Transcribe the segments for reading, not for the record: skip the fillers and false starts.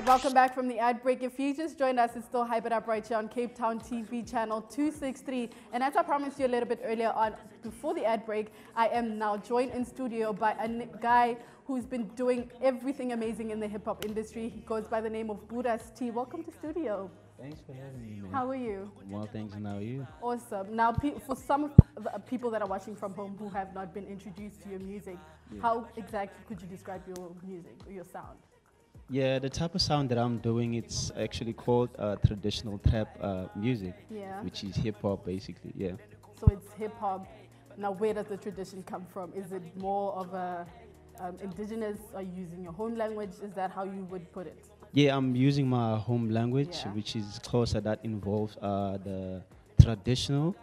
Welcome back from the ad break. If you just joined us, it's still Hype It Up right here on Cape Town TV channel 263. And as I promised you a little bit earlier on, before the ad break, I am now joined in studio by a guy who's been doing everything amazing in the hip hop industry. He goes by the name of Bhudastee. Welcome to studio. Thanks for having me, man. How are you? Well, thanks, and how are you? Awesome. Now, for some of the people that are watching from home who have not been introduced to your music, how exactly could you describe your music or your sound? Yeah, the type of sound that I'm doing, it's actually called traditional trap music, which is hip hop, basically. Yeah. So it's hip hop. Now, where does the tradition come from? Is it more of a indigenous? Are you using your home language? Is that how you would put it? Yeah, I'm using my home language, which is closer. That involves the traditional,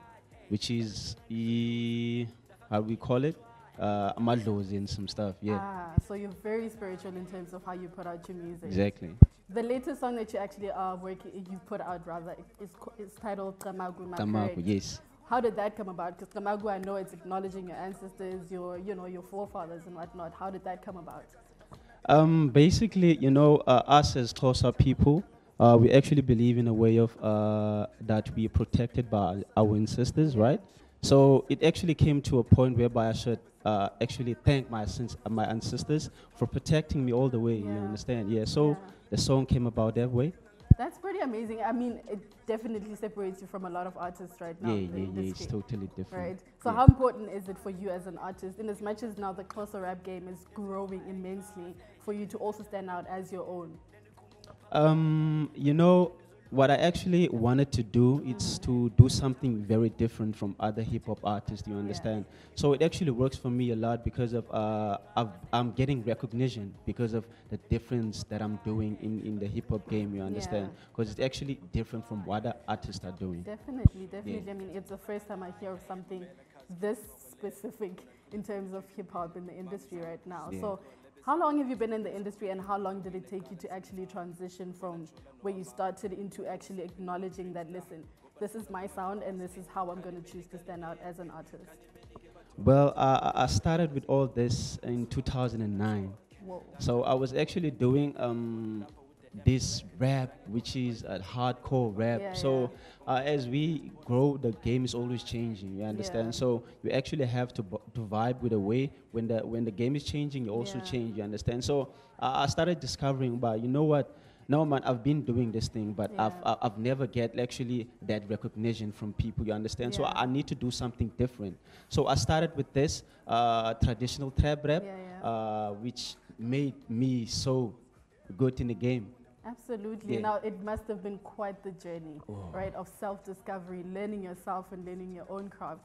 which is how we call it, amadlozi and some stuff. Yeah. Ah, so you're very spiritual in terms of how you put out your music. Exactly. The latest song that you actually are you put out rather, is titled Camagu. Camagu, yes. How did that come about? Because Camagu, I know it's acknowledging your ancestors, your forefathers and whatnot. How did that come about? Basically, us as Xhosa people, we actually believe in a way of that we are protected by our ancestors, right? So it actually came to a point whereby I should actually thank my ancestors for protecting me all the way. You understand? Yeah. So the song came about that way. That's pretty amazing. I mean, it definitely separates you from a lot of artists right now. Yeah, it's totally different. Right. So how important is it for you as an artist, in as much as now the Xhosa rap game is growing immensely, for you to also stand out as your own? What I actually wanted to do is to do something very different from other hip hop artists, you understand? So it actually works for me a lot because of I'm getting recognition because of the difference that I'm doing in the hip hop game, you understand? Because it's actually different from what other artists are doing. Definitely. I mean, it's the first time I hear of something this specific in terms of hip hop in the industry right now. So how long have you been in the industry, and how long did it take you to actually transition from where you started into actually acknowledging that, listen, this is my sound and this is how I'm going to choose to stand out as an artist? Well, I started with all this in 2009. Whoa. So I was actually doing this rap, which is a hardcore rap. As we grow, the game is always changing, you understand? So you actually have to vibe with the way when the game is changing, you also change, you understand? So I started discovering, but you know what? No, man, I've been doing this thing, but I've never get actually that recognition from people, you understand? So I need to do something different. So I started with this traditional trap rap, which made me so good in the game. Absolutely. Now, it must have been quite the journey, right, of self-discovery, learning yourself and learning your own craft,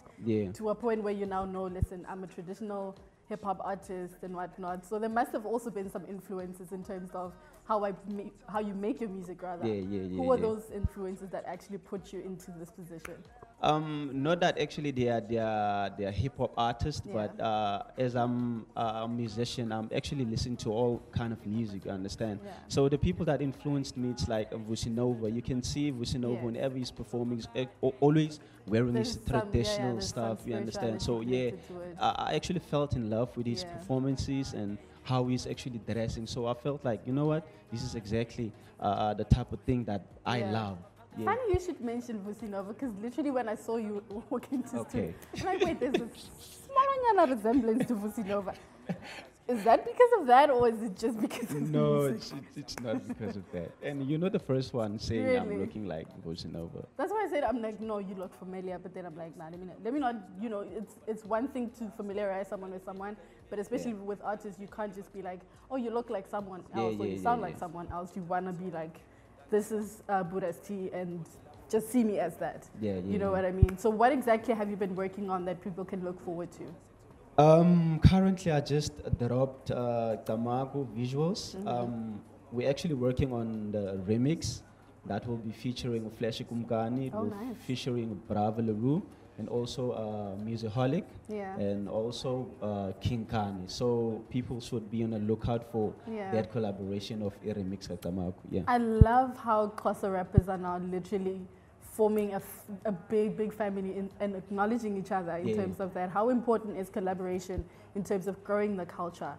to a point where you now know, listen, I'm a traditional hip-hop artist and whatnot. So there must have also been some influences in terms of how you make your music, rather. Who are those influences that actually put you into this position? Not that actually they are hip hop artists, but as I'm a musician, I'm actually listening to all kind of music, you understand? So the people that influenced me, it's like Vusinova. You can see Vusinova whenever he's performing, he's always wearing his traditional stuff, you understand? So I actually felt in love with his performances and how he's actually dressing. So I felt like, you know what, this is exactly the type of thing that I love. Funny you should mention Vusinova, because literally when I saw you walk into the studio, I'm like, wait, there's a small resemblance to Vusinova. Is that because of that, or is it just because of No, it's not because of that. And you're not the first one saying I'm looking like Vusinova. That's why I said, I'm like, no, you look familiar, but then I'm like, nah, let me not, it's one thing to familiarize someone with someone, but especially with artists, you can't just be like, oh, you look like someone else, or you sound like someone else. You want to be like, this is Bhudastee, and just see me as that. You know what I mean? So what exactly have you been working on that people can look forward to? Currently, I just dropped Camagu visuals. We're actually working on the remix that will be featuring Flashy Kumkani, featuring Bravo LaRue, and also Musicaholic, and also King Kani. So people should be on the lookout for that collaboration of a remix at Camagu. I love how Xhosa rappers are now literally forming a big family and acknowledging each other in terms of that. How important is collaboration in terms of growing the culture?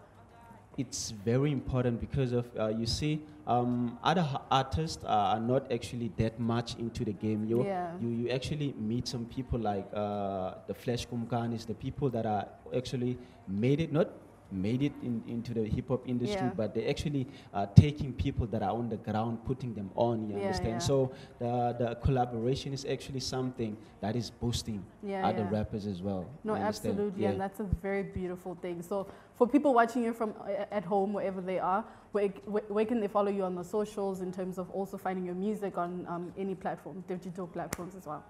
it's very important because of you see other artists are not actually that much into the game. You actually meet some people like the Flash Kumkanis, the people that are actually made it into the hip hop industry, but they actually taking people that are on the ground, putting them on. You understand? So the collaboration is actually something that is boosting other rappers as well. No, absolutely, and that's a very beautiful thing. So for people watching you from at home, wherever they are, where can they follow you on the socials in terms of also finding your music on any platform, digital platforms as well?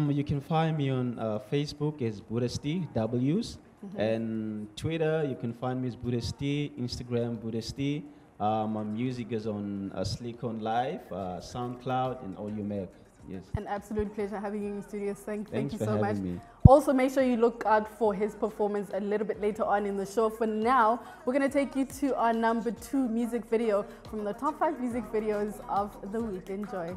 You can find me on Facebook as Bhudastee, W's. And Twitter, you can find me as Bhudastee. Instagram, Bhudastee. My music is on Slick on Live, SoundCloud, and Audio. Yes. An absolute pleasure having you in the studio. Thank you so much. Me. Also, make sure you look out for his performance a little bit later on in the show. For now, we're going to take you to our #2 music video from the top 5 music videos of the week. Enjoy.